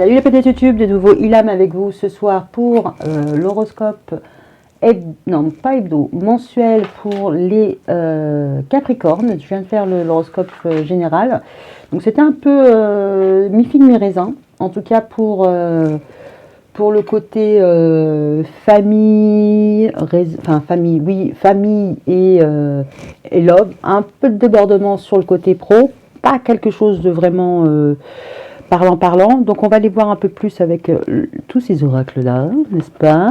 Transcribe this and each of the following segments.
Salut les petits YouTube, de nouveau Ilham avec vous ce soir pour l'horoscope, non pas hebdo, mensuel pour les Capricornes. Je viens de faire l'horoscope général, donc c'était un peu mi-figue mi-raisin, en tout cas pour le côté famille, famille, oui, famille et love, un peu de débordement sur le côté pro, pas quelque chose de vraiment parlant. Donc on va les voir un peu plus avec tous ces oracles-là, n'est-ce pas?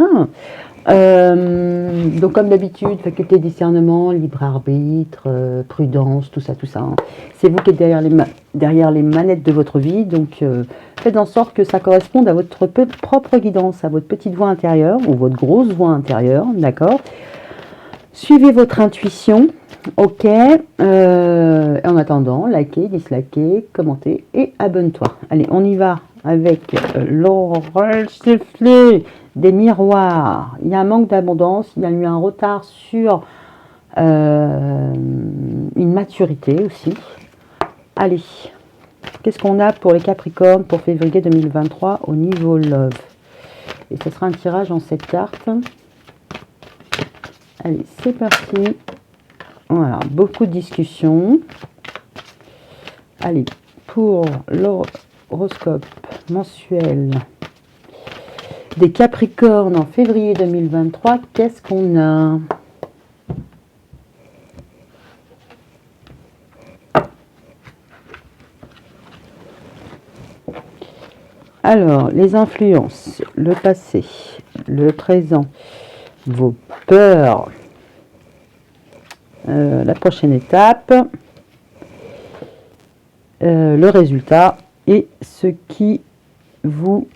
Donc comme d'habitude, faculté de discernement, libre arbitre, prudence, tout ça. Hein. C'est vous qui êtes derrière les manettes de votre vie, donc faites en sorte que ça corresponde à votre propre guidance, à votre petite voix intérieure ou votre grosse voix intérieure, d'accord? Suivez votre intuition, ok. En attendant, likez, dislikez, commentez et abonne-toi. Allez, on y va avec l'oracle des miroirs. Il y a un manque d'abondance, il y a eu un retard sur une maturité aussi. Allez, qu'est-ce qu'on a pour les Capricornes pour février 2023 au niveau love? Et ce sera un tirage en 7 cartes. Allez, c'est parti. Voilà, beaucoup de discussions. Allez, pour l'horoscope mensuel des Capricornes en février 2023, qu'est-ce qu'on a? Alors, les influences, le passé, le présent, vos peurs, la prochaine étape, le résultat et ce qui vous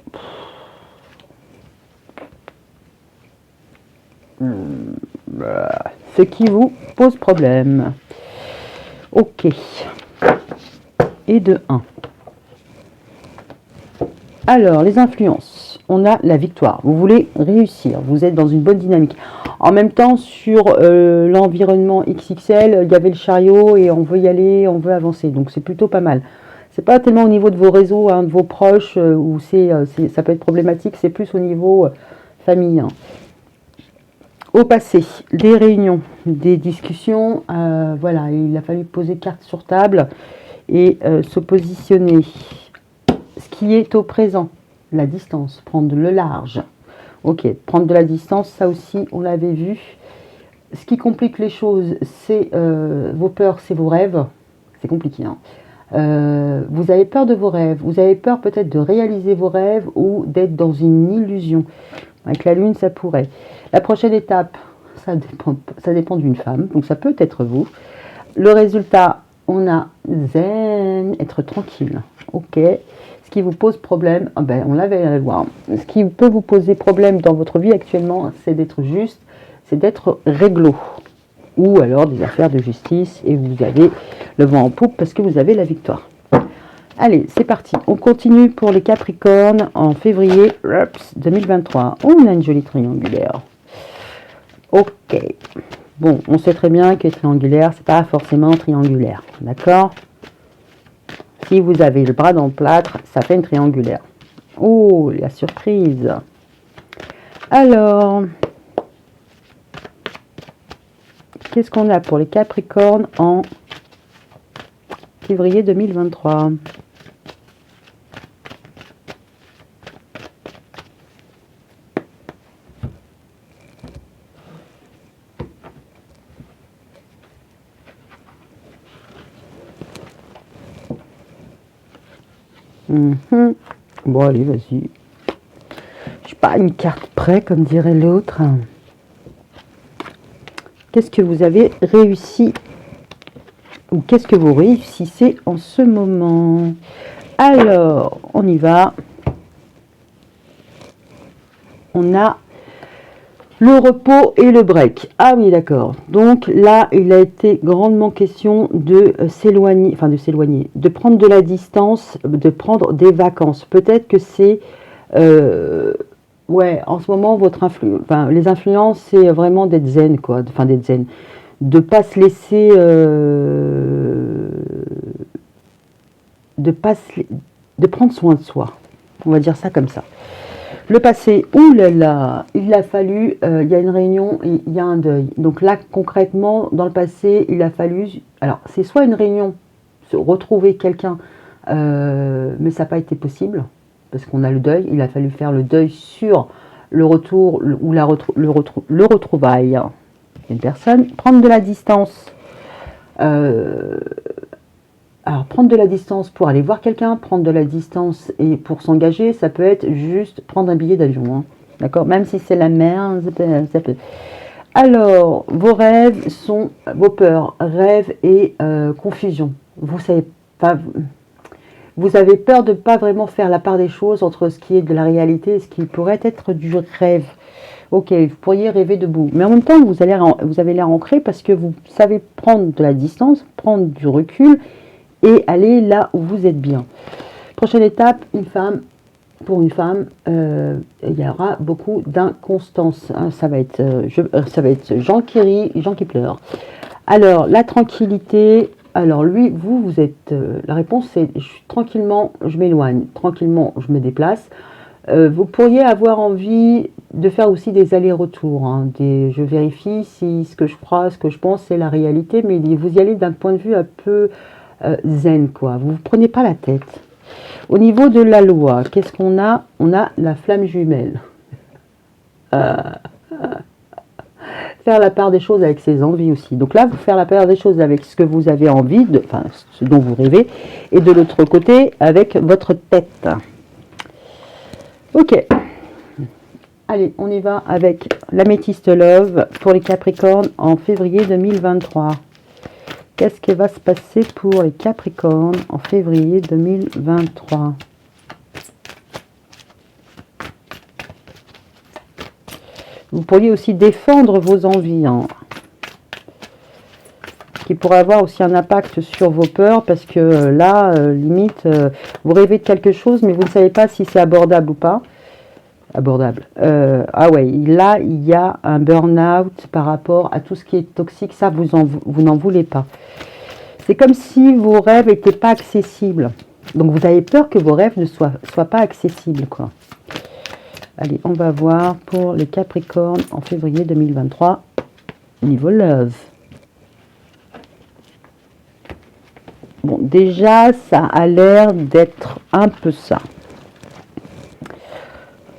pose problème. Ok. Et de 1. Alors, les influences. On a la victoire. Vous voulez réussir. Vous êtes dans une bonne dynamique. En même temps, sur l'environnement XXL, il y avait le chariot et on veut y aller, on veut avancer. Donc, c'est plutôt pas mal. C'est pas tellement au niveau de vos réseaux, hein, de vos proches, où ça peut être problématique. C'est plus au niveau famille. Hein. Au passé, des réunions, des discussions. Voilà, il a fallu poser carte sur table et se positionner. Ce qui est au présent, la distance, prendre le large. Ok, prendre de la distance, ça aussi, on l'avait vu. Ce qui complique les choses, c'est vos peurs, c'est vos rêves. C'est compliqué, hein. Vous avez peur de vos rêves. Vous avez peur peut-être de réaliser vos rêves ou d'être dans une illusion. Avec la lune, ça pourrait. La prochaine étape, ça dépend d'une femme. Donc, ça peut être vous. Le résultat, on a zen, être tranquille. Ok. Ce qui vous pose problème, on l'avait à la loi. Ce qui peut vous poser problème dans votre vie actuellement, c'est d'être juste, c'est d'être réglo. Ou alors des affaires de justice et vous avez le vent en poupe parce que vous avez la victoire. Allez, c'est parti. On continue pour les Capricornes en février 2023. On a une jolie triangulaire. Ok. Bon, on sait très bien que triangulaire, c'est pas forcément triangulaire. D'accord? Si vous avez le bras dans le plâtre, ça fait une triangulaire. Oh, la surprise. Alors, qu'est-ce qu'on a pour les Capricornes en février 2023? Bon, allez, vas-y. Je suis pas une carte près, comme dirait l'autre. Qu'est-ce que vous avez réussi ou qu'est-ce que vous réussissez en ce moment? Alors, on y va. On a le repos et le break. Ah oui, d'accord. Donc là, il a été grandement question de s'éloigner, de prendre de la distance, de prendre des vacances. Peut-être que c'est... ouais, en ce moment, les influences, c'est vraiment d'être zen, quoi. Enfin, d'être zen. De ne pas se laisser... de prendre soin de soi. On va dire ça comme ça. Le passé, oulala, il a fallu, il y a une réunion, il y a un deuil. Donc là, concrètement, dans le passé, il a fallu, alors c'est soit une réunion, se retrouver quelqu'un, mais ça n'a pas été possible, parce qu'on a le deuil, il a fallu faire le deuil sur le retour ou le retrouvaille d'une personne, prendre de la distance. Alors, prendre de la distance pour aller voir quelqu'un, prendre de la distance et pour s'engager, ça peut être juste prendre un billet d'avion. Hein. D'accord? Même si c'est la mer, ça peut. Alors, vos rêves sont vos peurs, rêves et confusion. Vous savez pas. Vous avez peur de ne pas vraiment faire la part des choses entre ce qui est de la réalité et ce qui pourrait être du rêve. Ok, vous pourriez rêver debout. Mais en même temps, vous avez l'air ancré parce que vous savez prendre de la distance, prendre du recul et aller là où vous êtes bien. Prochaine étape, une femme. Pour une femme, il y aura beaucoup d'inconstance. Hein, ça va être Jean qui rit, Jean qui pleure. Alors, la tranquillité. Alors, lui, vous êtes... la réponse, c'est tranquillement, je m'éloigne. Tranquillement, je me déplace. Vous pourriez avoir envie de faire aussi des allers-retours. Hein, je vérifie si ce que je crois, ce que je pense, c'est la réalité. Mais vous y allez d'un point de vue un peu... zen, quoi. Vous ne prenez pas la tête. Au niveau de la loi, qu'est-ce qu'on a? On a la flamme jumelle. Faire la part des choses avec ses envies aussi. Donc là, vous faire la part des choses avec ce que vous avez envie, enfin, ce dont vous rêvez, et de l'autre côté, avec votre tête. Ok. Allez, on y va avec l'améthyste love pour les Capricornes en février 2023. Qu'est-ce qui va se passer pour les Capricornes en février 2023? Vous pourriez aussi défendre vos envies, hein, qui pourrait avoir aussi un impact sur vos peurs, parce que là, limite, vous rêvez de quelque chose, mais vous ne savez pas si c'est abordable ou pas. Abordable. Ah ouais, là, il y a un burn-out par rapport à tout ce qui est toxique. Ça, vous n'en voulez pas. C'est comme si vos rêves n'étaient pas accessibles. Donc, vous avez peur que vos rêves ne soient pas accessibles, quoi. Allez, on va voir pour les Capricornes en février 2023, niveau love. Bon, déjà, ça a l'air d'être un peu ça.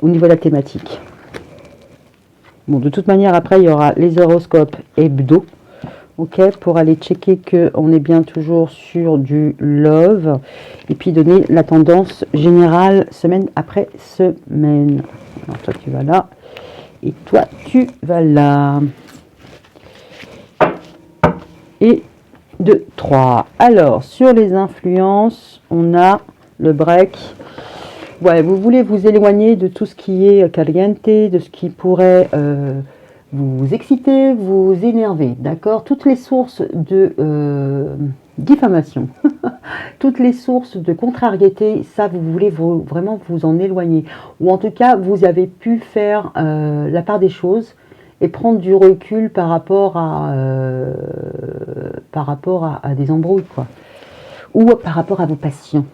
Au niveau de la thématique. Bon, de toute manière, après, il y aura les horoscopes hebdo. Ok, pour aller checker qu'on est bien toujours sur du love. Et puis donner la tendance générale semaine après semaine. Alors, toi, tu vas là. Et toi, tu vas là. Et 2, 3. Alors, sur les influences, on a le break. Ouais, vous voulez vous éloigner de tout ce qui est caliente, de ce qui pourrait vous exciter, vous énerver, d'accord? Toutes les sources de diffamation, toutes les sources de contrariété, ça, vous voulez vraiment vous en éloigner. Ou en tout cas, vous avez pu faire la part des choses et prendre du recul par rapport à des embrouilles, quoi. Ou par rapport à vos passions.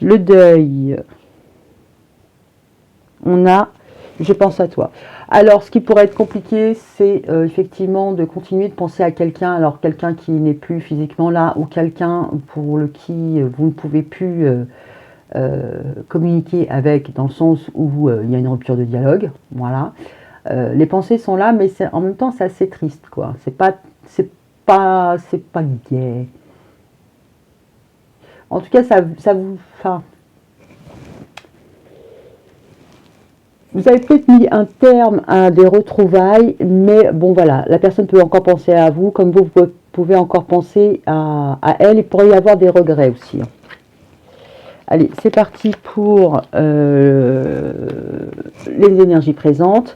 Le deuil. On a, je pense à toi. Alors, ce qui pourrait être compliqué, c'est effectivement de continuer de penser à quelqu'un, alors quelqu'un qui n'est plus physiquement là, ou quelqu'un pour qui vous ne pouvez plus communiquer avec, dans le sens où il y a une rupture de dialogue. Voilà. Les pensées sont là, mais en même temps, c'est assez triste, quoi. C'est pas gai. En tout cas, ça vous... Enfin, vous avez peut-être mis un terme à des retrouvailles, mais bon, voilà, la personne peut encore penser à vous, comme vous pouvez encore penser à elle. Il pourrait y avoir des regrets aussi. Allez, c'est parti pour les énergies présentes.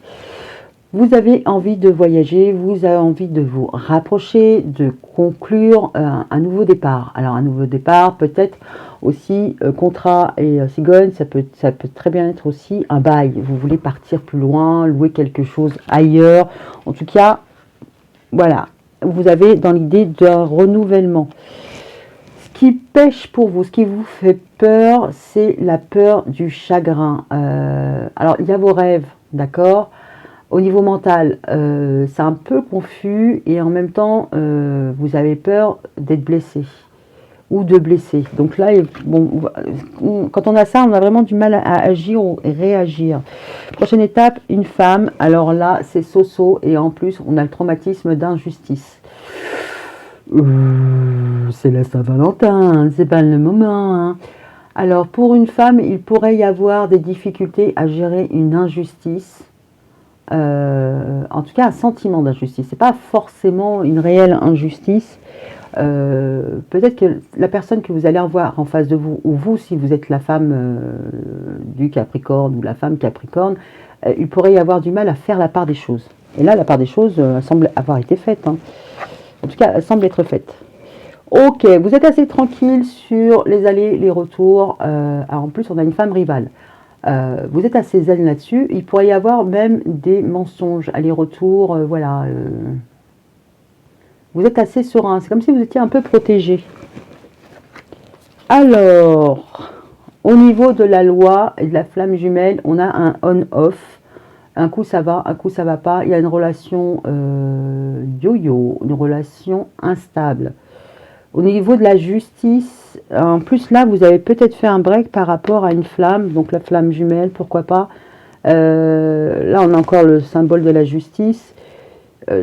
Vous avez envie de voyager, vous avez envie de vous rapprocher, de conclure un nouveau départ. Alors un nouveau départ, peut-être aussi contrat et cigogne, ça peut très bien être aussi un bail. Vous voulez partir plus loin, louer quelque chose ailleurs. En tout cas, voilà, vous avez dans l'idée d'un renouvellement. Ce qui pêche pour vous, ce qui vous fait peur, c'est la peur du chagrin. Alors, il y a vos rêves, d'accord? Au niveau mental, c'est un peu confus et en même temps, vous avez peur d'être blessé ou de blesser. Donc là, bon, quand on a ça, on a vraiment du mal à agir ou réagir. Prochaine étape, une femme. Alors là, c'est so-so et en plus, on a le traumatisme d'injustice. C'est la Saint-Valentin, c'est pas le moment. Hein. Alors, pour une femme, il pourrait y avoir des difficultés à gérer une injustice. En tout cas, un sentiment d'injustice. C'est pas forcément une réelle injustice. Peut-être que la personne que vous allez avoir en face de vous, ou vous, si vous êtes la femme du Capricorne ou la femme Capricorne, il pourrait y avoir du mal à faire la part des choses. Et là, la part des choses semble avoir été faite. Hein. En tout cas, elle semble être faite. Ok, vous êtes assez tranquille sur les allers, les retours. En plus, on a une femme rivale. Vous êtes assez zen là-dessus. Il pourrait y avoir même des mensonges, allers-retours, voilà. Vous êtes assez serein. C'est comme si vous étiez un peu protégé. Alors, au niveau de la loi et de la flamme jumelle, on a un on-off. Un coup ça va, un coup ça va pas. Il y a une relation yo-yo, une relation instable. Au niveau de la justice, en plus là, vous avez peut-être fait un break par rapport à une flamme, donc la flamme jumelle, pourquoi pas. Là, on a encore le symbole de la justice.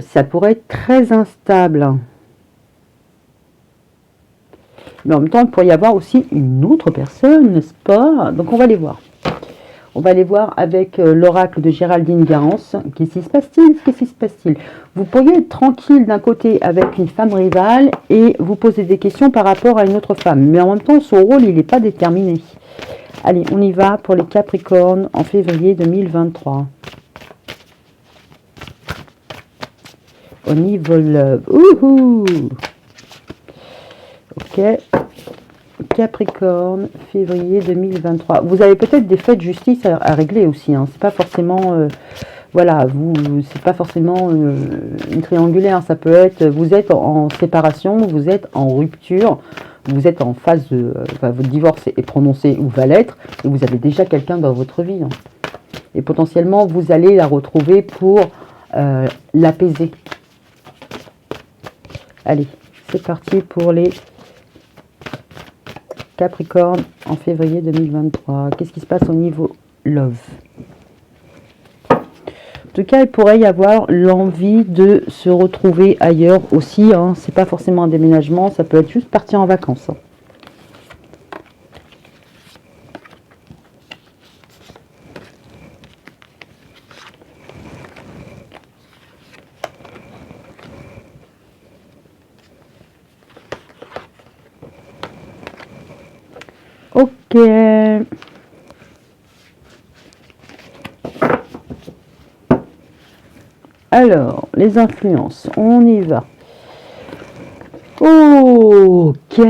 Ça pourrait être très instable. Mais en même temps, il pourrait y avoir aussi une autre personne, n'est-ce pas? Donc on va les voir. On va aller voir avec l'oracle de Géraldine Garance. Qu'est-ce qui se passe-t-il? Qu'est-ce qui se passe-t-il? Vous pourriez être tranquille d'un côté avec une femme rivale et vous poser des questions par rapport à une autre femme. Mais en même temps, son rôle, il n'est pas déterminé. Allez, on y va pour les Capricornes en février 2023. Au niveau love. Ouhou! Ok. Capricorne, février 2023. Vous avez peut-être des faits de justice à régler aussi. Hein. C'est pas forcément, voilà, c'est pas forcément une triangulaire. Ça peut être, vous êtes en séparation, vous êtes en rupture, vous êtes en phase de, votre divorce est prononcé ou va l'être, et vous avez déjà quelqu'un dans votre vie. Hein. Et potentiellement, vous allez la retrouver pour l'apaiser. Allez, c'est parti pour les Capricorne en février 2023. Qu'est-ce qui se passe au niveau love? En tout cas, il pourrait y avoir l'envie de se retrouver ailleurs aussi. Hein. C'est pas forcément un déménagement, ça peut être juste partir en vacances. Hein. Ok. Alors, les influences, on y va. Ok.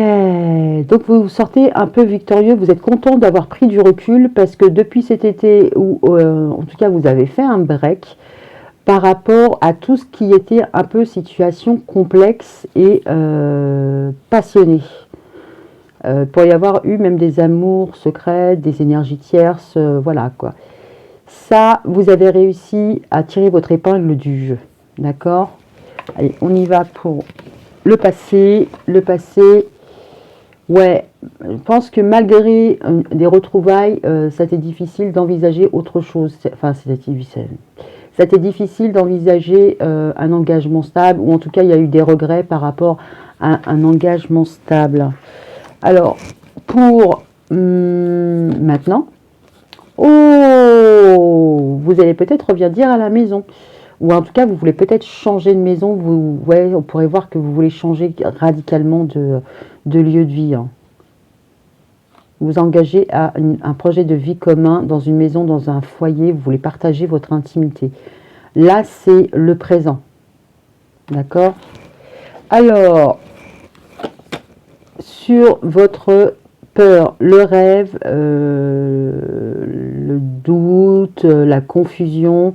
Donc, vous sortez un peu victorieux. Vous êtes content d'avoir pris du recul parce que depuis cet été, ou en tout cas, vous avez fait un break par rapport à tout ce qui était un peu situation complexe et passionnée. Pour y avoir eu même des amours secrets, des énergies tierces, voilà quoi. Ça, vous avez réussi à tirer votre épingle du jeu, d'accord? Allez, on y va pour le passé. Le passé, ouais, je pense que malgré des retrouvailles, ça a été difficile d'envisager autre chose. Enfin, ça a été difficile d'envisager un engagement stable, ou en tout cas, il y a eu des regrets par rapport à un engagement stable. Alors, pour maintenant, vous allez peut-être revenir dire à la maison. Ou en tout cas, vous voulez peut-être changer de maison. Ouais, on pourrait voir que vous voulez changer radicalement de lieu de vie. Hein. Vous engagez à un projet de vie commun dans une maison, dans un foyer. Vous voulez partager votre intimité. Là, c'est le présent. D'accord? Alors, sur votre peur, le rêve, le doute, la confusion,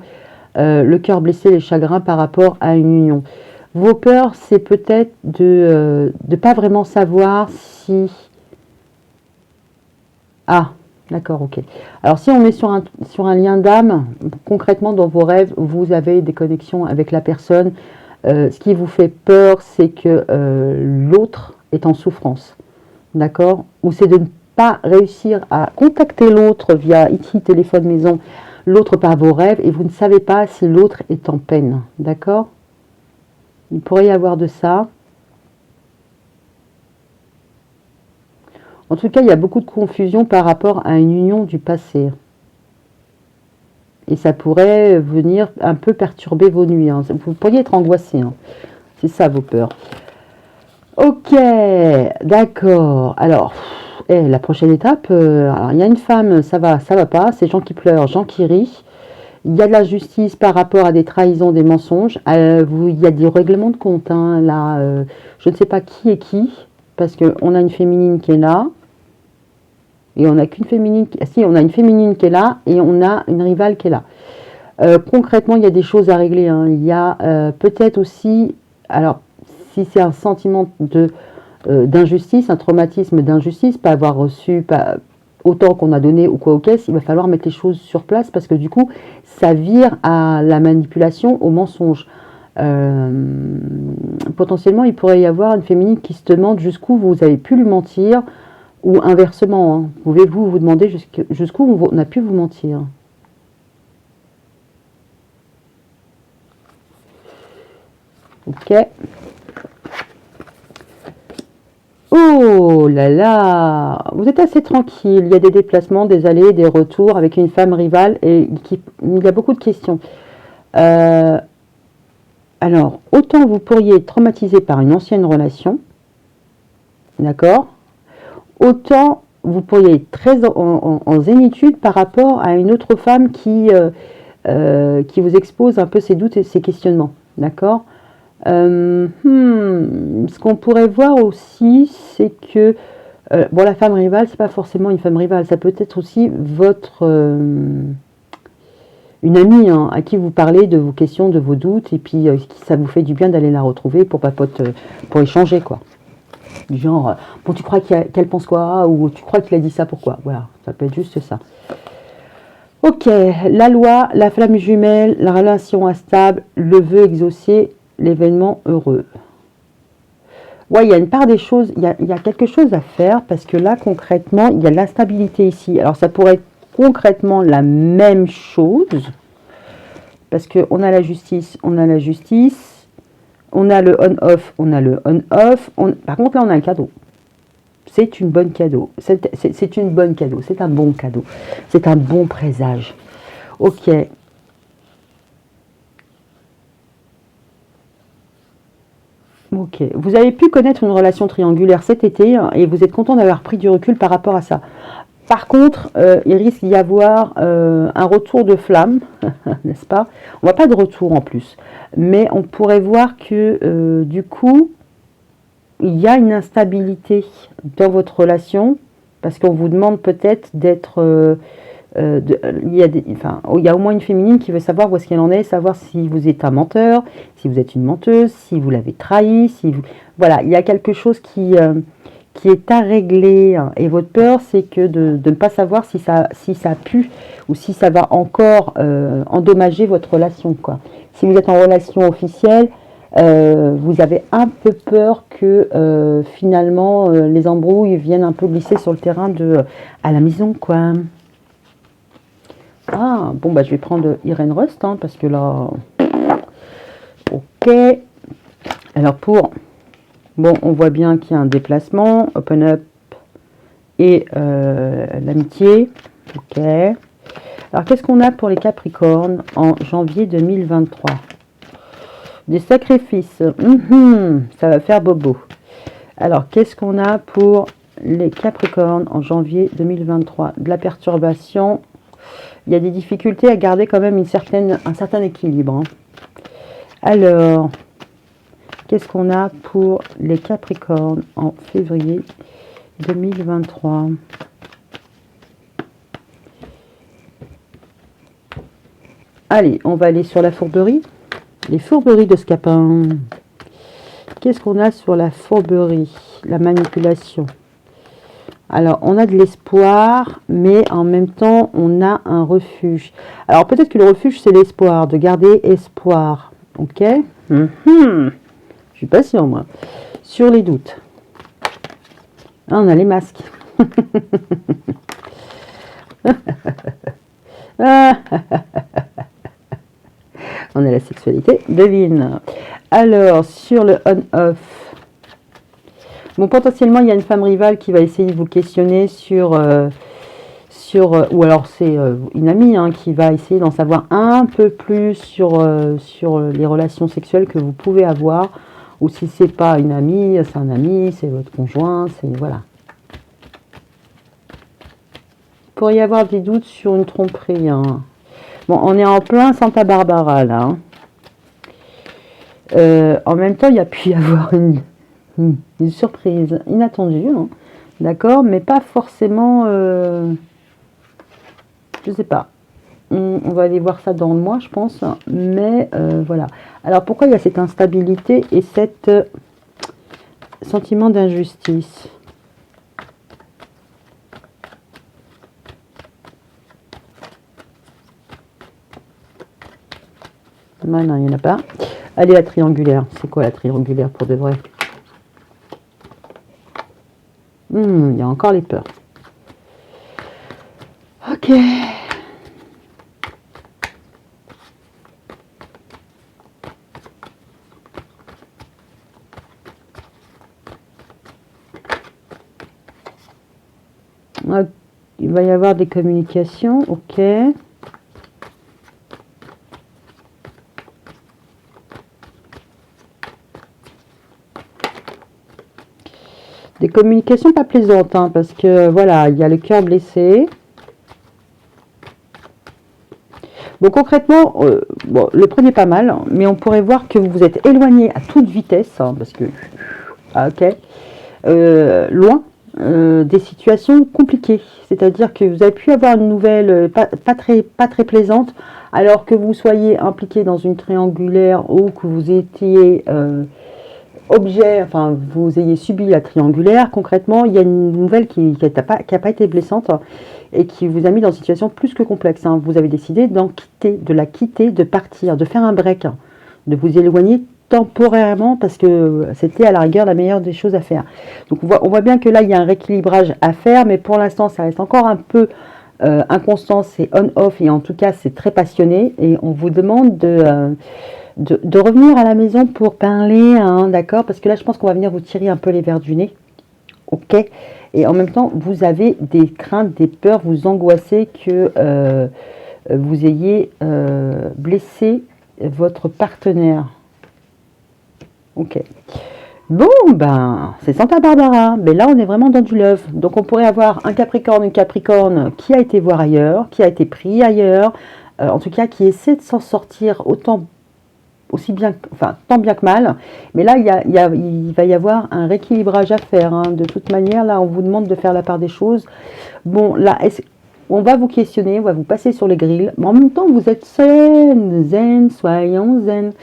le cœur blessé, les chagrins par rapport à une union. Vos peurs, c'est peut-être de ne pas vraiment savoir si... Ah, d'accord, ok. Alors, si on est sur un lien d'âme, concrètement, dans vos rêves, vous avez des connexions avec la personne. Ce qui vous fait peur, c'est que l'autre est en souffrance. D'accord? Ou c'est de ne pas réussir à contacter l'autre via ici, téléphone, maison, l'autre par vos rêves, et vous ne savez pas si l'autre est en peine. D'accord? Il pourrait y avoir de ça. En tout cas, il y a beaucoup de confusion par rapport à une union du passé. Et ça pourrait venir un peu perturber vos nuits. Hein. Vous pourriez être angoissé. Hein. C'est ça vos peurs. Ok, d'accord. Alors, la prochaine étape, alors, il y a une femme, ça va pas. C'est gens qui pleurent, gens qui rient. Il y a de la justice par rapport à des trahisons, des mensonges. Il y a des règlements de compte. Hein, là, je ne sais pas qui est qui, parce qu'on a une féminine qui est là. Et on n'a qu'une féminine. Si, on a une féminine qui est là et on a une rivale qui est là. Concrètement, il y a des choses à régler. Hein. Il y a peut-être aussi, alors, si c'est un sentiment d'injustice, un traumatisme d'injustice, pas avoir reçu autant qu'on a donné ou quoi aux caisses, il va falloir mettre les choses sur place parce que du coup, ça vire à la manipulation, au mensonge. Potentiellement, il pourrait y avoir une féminine qui se demande jusqu'où vous avez pu lui mentir. Ou inversement, hein. Pouvez-vous vous demander jusqu'où on a pu vous mentir? Ok. Oh là là, vous êtes assez tranquille. Il y a des déplacements, des allées, des retours avec une femme rivale et il y a beaucoup de questions. Alors, autant vous pourriez être traumatisé par une ancienne relation, d'accord? Autant vous pourriez être très en zénitude par rapport à une autre femme qui vous expose un peu ses doutes et ses questionnements. D'accord? Ce qu'on pourrait voir aussi, c'est que bon, la femme rivale, c'est pas forcément une femme rivale, ça peut être aussi une amie hein, à qui vous parlez de vos questions, de vos doutes, et puis ça vous fait du bien d'aller la retrouver pour pour échanger quoi. Du genre, bon, tu crois qu'elle pense quoi? Ou tu crois qu'il a dit ça, pourquoi? Voilà, ça peut être juste ça. Ok, la loi, la flamme jumelle, la relation instable, le vœu exaucé, l'événement heureux. Ouais, il y a une part des choses, il y a quelque chose à faire, parce que là, concrètement, il y a de l'instabilité ici. Alors, ça pourrait être concrètement la même chose, parce qu'on a la justice, on a la justice. On a le on-off, on a le on-off. Par contre, là, on a un cadeau. C'est une bonne cadeau. C'est une bonne cadeau. C'est un bon cadeau. C'est un bon présage. Ok. Ok. Vous avez pu connaître une relation triangulaire cet été hein, et vous êtes content d'avoir pris du recul par rapport à ça. Par contre, il risque d'y avoir un retour de flamme, n'est-ce pas? On ne voit pas de retour en plus. Mais on pourrait voir que du coup, il y a une instabilité dans votre relation parce qu'on vous demande peut-être d'être... il y a au moins une féminine qui veut savoir où est-ce qu'elle en est, savoir si vous êtes un menteur, si vous êtes une menteuse, si vous l'avez trahi, voilà, il y a quelque chose qui est à régler. Hein. Et votre peur, c'est que de ne pas savoir si ça pue ou si ça va encore endommager votre relation. Quoi. Si vous êtes en relation officielle, vous avez un peu peur que finalement les embrouilles viennent un peu glisser sur le terrain à la maison. Quoi. Ah, bon, bah je vais prendre Irène Rust, hein, parce que là... Ok. Alors bon, on voit bien qu'il y a un déplacement, open up et l'amitié. Ok. Alors, qu'est-ce qu'on a pour les Capricornes en janvier 2023? Des sacrifices. Ça va faire bobo. Alors, qu'est-ce qu'on a pour les Capricornes en janvier 2023? De la perturbation. Il y a des difficultés à garder quand même un certain équilibre. Hein. Alors, qu'est-ce qu'on a pour les Capricornes en février 2023? Allez, on va aller sur la fourberie. Les fourberies de Scapin. qu'est-ce qu'on a sur la fourberie, la manipulation? Alors, on a de l'espoir, mais en même temps, on a un refuge. Alors, peut-être que le refuge, c'est l'espoir, de garder espoir. Ok. Je suis pas sûre, moi. Sur les doutes. Ah, on a les masques. On a la sexualité, devine. Alors, sur le on-off. Bon, potentiellement, il y a une femme rivale qui va essayer de vous questionner sur... ou alors c'est une amie hein, qui va essayer d'en savoir un peu plus sur les relations sexuelles que vous pouvez avoir. Ou si c'est pas une amie, c'est un ami, c'est votre conjoint, c'est... Voilà. Il pourrait y avoir des doutes sur une tromperie. Hein. Bon, on est en plein Santa Barbara, là. En même temps, il y a pu y avoir une surprise inattendue. Hein. D'accord, mais pas forcément... je sais pas. On va aller voir ça dans le mois, je pense. Mais voilà. Alors, pourquoi il y a cette instabilité et cet sentiment d'injustice? Non, il n'y en a pas. Allez, la triangulaire. C'est quoi la triangulaire pour de vrai? Il y a encore les peurs. Ok. Il va y avoir des communications. Ok. Des communications pas plaisantes, hein, parce que voilà, il y a le cœur blessé. Bon, concrètement, bon, le prenez pas mal, mais on pourrait voir que vous vous êtes éloigné à toute vitesse, hein, parce que, ok, loin des situations compliquées. C'est-à-dire que vous avez pu avoir une nouvelle pas très plaisante, alors que vous soyez impliqué dans une triangulaire ou que vous étiez... objet, enfin vous ayez subi la triangulaire, concrètement il y a une nouvelle qui a pas été blessante et qui vous a mis dans une situation plus que complexe. Hein. Vous avez décidé de la quitter, de partir, de faire un break, hein, de vous éloigner temporairement parce que c'était à la rigueur la meilleure des choses à faire. Donc on voit bien que là il y a un rééquilibrage à faire, mais pour l'instant ça reste encore un peu inconstant, c'est on-off et en tout cas c'est très passionné et on vous demande de revenir à la maison pour parler, hein, d'accord? Parce que là, je pense qu'on va venir vous tirer un peu les verres du nez. Ok? Et en même temps, vous avez des craintes, des peurs, vous angoissez que vous ayez blessé votre partenaire. Ok. Bon, ben, c'est Santa Barbara. Mais là, on est vraiment dans du love. Donc, on pourrait avoir un Capricorne, une Capricorne qui a été voir ailleurs, qui a été pris ailleurs, en tout cas, qui essaie de s'en sortir aussi bien, enfin, tant bien que mal. Mais là, il va y avoir un rééquilibrage à faire. Hein. De toute manière, là, on vous demande de faire la part des choses. Bon, là, on va vous questionner, on va vous passer sur les grilles. Mais en même temps, vous êtes zen, soyons zen.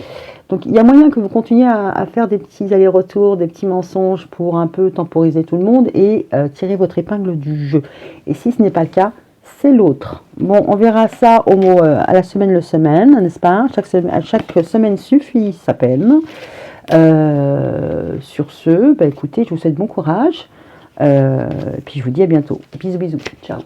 Donc, il y a moyen que vous continuiez à faire des petits allers-retours, des petits mensonges pour un peu temporiser tout le monde et tirer votre épingle du jeu. Et si ce n'est pas le cas, c'est l'autre. Bon, on verra ça à la semaine le semaine, n'est-ce pas? Chaque semaine suffit sa peine. Sur ce, bah, écoutez, je vous souhaite bon courage. Puis je vous dis à bientôt. Bisous, bisous. Ciao.